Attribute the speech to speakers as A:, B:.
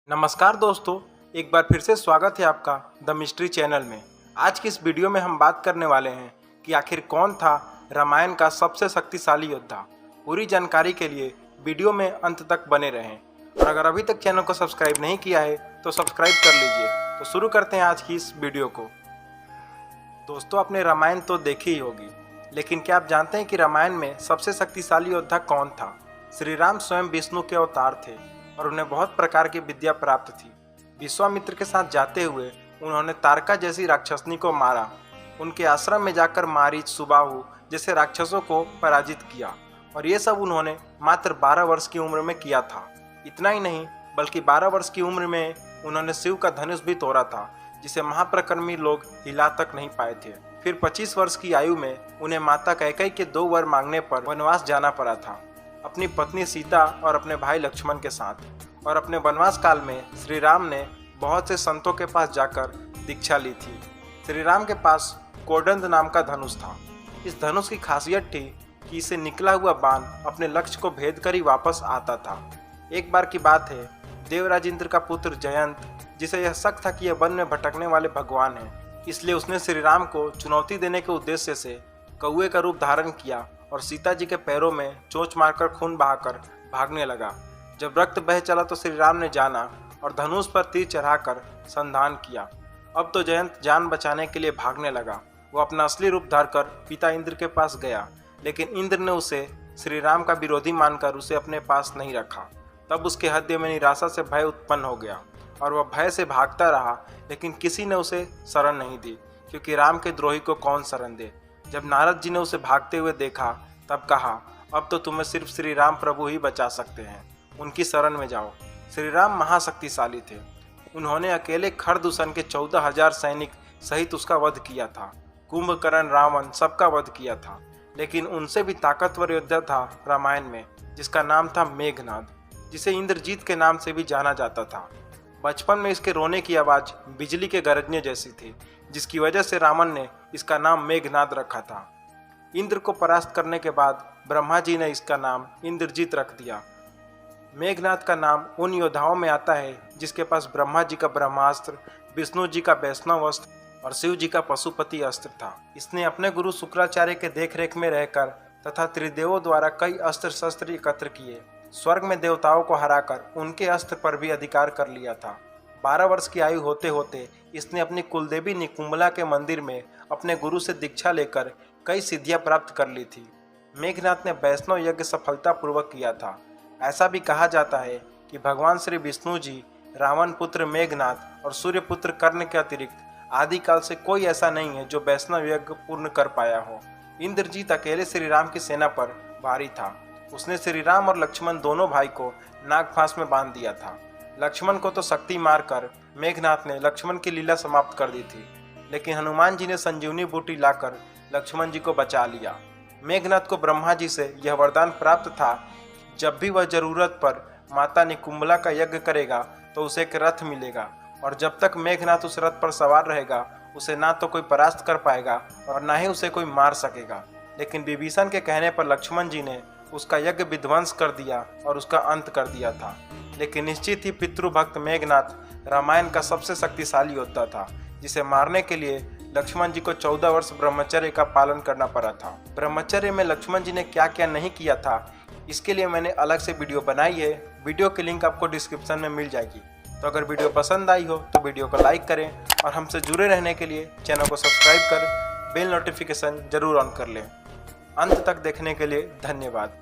A: नमस्कार दोस्तों, एक बार फिर से स्वागत है आपका द मिस्ट्री चैनल में। आज की इस वीडियो में हम बात करने वाले हैं कि आखिर कौन था रामायण का सबसे शक्तिशाली योद्धा। पूरी जानकारी के लिए वीडियो में अंत तक बने रहें और अगर अभी तक चैनल को सब्सक्राइब नहीं किया है तो सब्सक्राइब कर लीजिए। तो शुरू करते हैं आज की इस वीडियो को। दोस्तों, आपने रामायण तो देखी ही होगी, लेकिन क्या आप जानते हैं कि रामायण में सबसे शक्तिशाली योद्धा कौन था? श्री राम स्वयं विष्णु के अवतार थे और उन्हें बहुत प्रकार की विद्या प्राप्त थी। विश्वामित्र के साथ जाते हुए उन्होंने तारका जैसी राक्षसनी को मारा। उनके आश्रम में जाकर मारीच, सुबाहु जैसे राक्षसों को पराजित किया और ये सब उन्होंने मात्र 12 वर्ष की उम्र में किया था। इतना ही नहीं, बल्कि 12 वर्ष की उम्र में उन्होंने शिव का धनुष भी तोड़ा था, जिसे महाप्रकर्मी लोग हिला तक नहीं पाए थे। फिर 25 वर्ष की आयु में उन्हें माता कैकेयी के 2 वर मांगने पर वनवास जाना पड़ा था, अपनी पत्नी सीता और अपने भाई लक्ष्मण के साथ। और अपने वनवास काल में श्री राम ने बहुत से संतों के पास जाकर दीक्षा ली थी। श्री राम के पास कोदंड नाम का धनुष था। इस धनुष की खासियत थी कि इसे निकला हुआ बाण अपने लक्ष्य को भेद कर ही वापस आता था। एक बार की बात है, देवराज इंद्र का पुत्र जयंत, जिसे यह शक था कि यह वन में भटकने वाले भगवान हैं, इसलिए उसने श्री राम को चुनौती देने के उद्देश्य से कौवे का रूप धारण किया और सीता जी के पैरों में चोंच मारकर खून बहाकर भागने लगा। जब रक्त बह चला तो श्री राम ने जाना और धनुष पर तीर चढ़ाकर संधान किया। अब तो जयंत जान बचाने के लिए भागने लगा। वो अपना असली रूप धारकर पिता इंद्र के पास गया, लेकिन इंद्र ने उसे श्री राम का विरोधी मानकर उसे अपने पास नहीं रखा। तब उसके हृदय में निराशा से भय उत्पन्न हो गया और वह भय से भागता रहा, लेकिन किसी ने उसे शरण नहीं दी, क्योंकि राम के द्रोही को कौन शरण दे। जब नारद जी ने उसे भागते हुए देखा तब कहा, अब तो तुम्हें सिर्फ श्री राम प्रभु ही बचा सकते हैं, उनकी शरण में जाओ। श्री राम महाशक्तिशाली थे। उन्होंने अकेले खरदूषण के 14,000 सैनिक सहित उसका वध किया था। कुंभकर्ण, रावण सबका वध किया था। लेकिन उनसे भी ताकतवर योद्धा था रामायण में, जिसका नाम था मेघनाद, जिसे इंद्रजीत के नाम से भी जाना जाता था। बचपन में इसके रोने की आवाज़ बिजली के गरजने जैसी थी, जिसकी वजह से रावण ने इसका नाम मेघनाद रखा था। इंद्र को परास्त करने के बाद ब्रह्मा जी ने इसका नाम इंद्रजीत रख दिया। मेघनाद का नाम उन योद्धाओं में आता है जिसके पास ब्रह्मा जी का ब्रह्मास्त्र, विष्णु जी का वैष्णव अस्त्र और शिव जी का पशुपति अस्त्र था। इसने अपने गुरु शुक्राचार्य के देखरेख में रहकर तथा त्रिदेवों द्वारा कई अस्त्र शस्त्र एकत्र किए। स्वर्ग में देवताओं को हराकर उनके अस्त्र पर भी अधिकार कर लिया था। 12 वर्ष की आयु होते होते इसने अपनी कुलदेवी निकुंबला के मंदिर में अपने गुरु से दीक्षा लेकर कई सिद्धियां प्राप्त कर ली थी। मेघनाद ने वैष्णव यज्ञ सफलतापूर्वक किया था। ऐसा भी कहा जाता है कि भगवान श्री विष्णु जी रावण पुत्र मेघनाद और सूर्य पुत्र कर्ण के अतिरिक्त आदिकाल से कोई ऐसा नहीं है जो वैष्णव यज्ञ पूर्ण कर पाया हो। इंद्रजीत अकेले श्री राम की सेना पर भारी था। उसने श्री राम और लक्ष्मण दोनों भाई को नागफांस में बांध दिया था। लक्ष्मण को तो शक्ति मारकर मेघनाद ने लक्ष्मण की लीला समाप्त कर दी थी, लेकिन हनुमान जी ने संजीवनी बूटी लाकर लक्ष्मण जी को बचा लिया। मेघनाद को ब्रह्मा जी से यह वरदान प्राप्त था, जब भी वह जरूरत पर माता निकुंबला का यज्ञ करेगा तो उसे एक रथ मिलेगा, और जब तक मेघनाद उस रथ पर सवार रहेगा उसे ना तो कोई परास्त कर पाएगा और ना ही उसे कोई मार सकेगा। लेकिन विभीषण के कहने पर लक्ष्मण जी ने उसका यज्ञ विध्वंस कर दिया और उसका अंत कर दिया था। लेकिन निश्चित ही पितृभक्त मेघनाद रामायण का सबसे शक्तिशाली योद्धा था, जिसे मारने के लिए लक्ष्मण जी को 14 वर्ष ब्रह्मचर्य का पालन करना पड़ा था। ब्रह्मचर्य में लक्ष्मण जी ने क्या क्या नहीं किया था, इसके लिए मैंने अलग से वीडियो बनाई है। वीडियो की लिंक आपको डिस्क्रिप्शन में मिल जाएगी। तो अगर वीडियो पसंद आई हो तो वीडियो को लाइक करें और हमसे जुड़े रहने के लिए चैनल को सब्सक्राइब कर बेल नोटिफिकेशन जरूर ऑन कर लें। अंत तक देखने के लिए धन्यवाद।